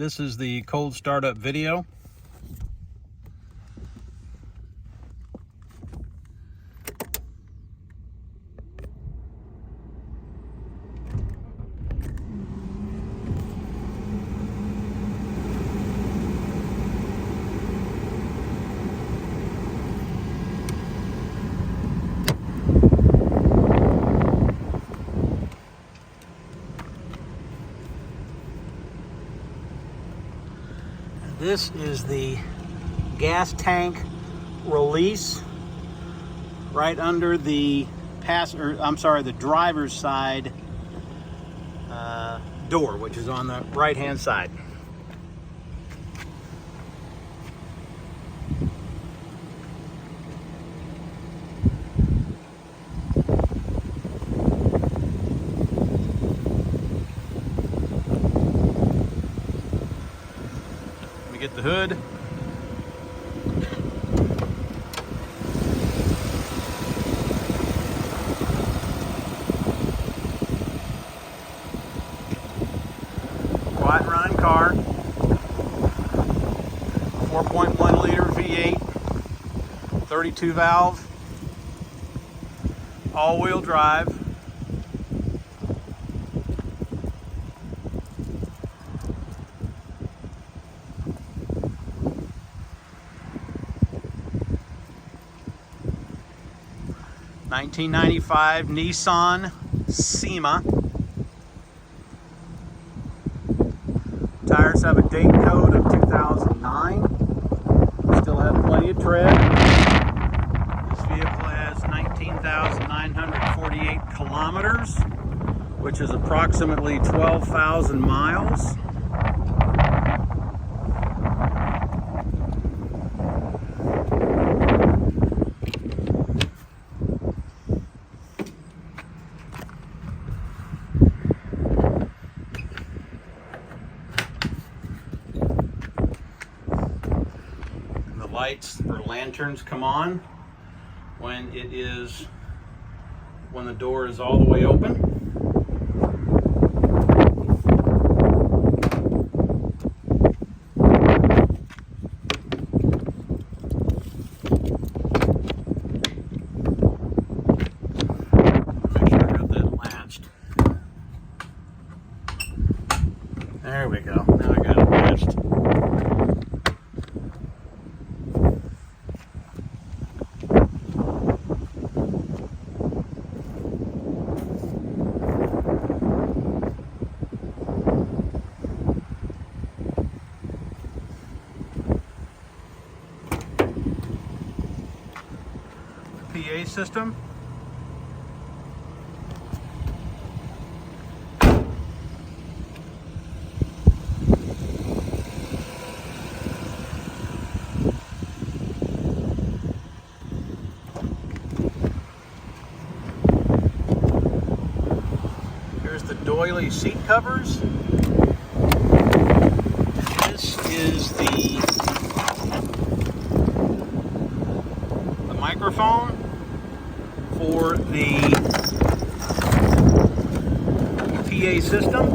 This is the cold startup video. This is the gas tank release right under the the driver's side door, which is on the right-hand side. Get the hood. Quiet running car. 4.1 liter V8, 32 valve, all-wheel drive. $1995 Nissan Cima. Tires have a date code of 2009. Still have plenty of tread. This vehicle has 19,948 kilometers, which is approximately 12,000 miles. Lights or lanterns come on when the door is all the way open. Make sure I got that latched. There we go. Now I got it latched. PA system. Here's the doily seat covers. This is the microphone for the PA system.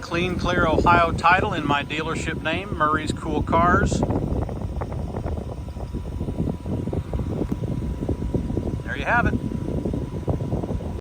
Clean, clear Ohio title in my dealership name, Murray's Cool Cars. There you have it.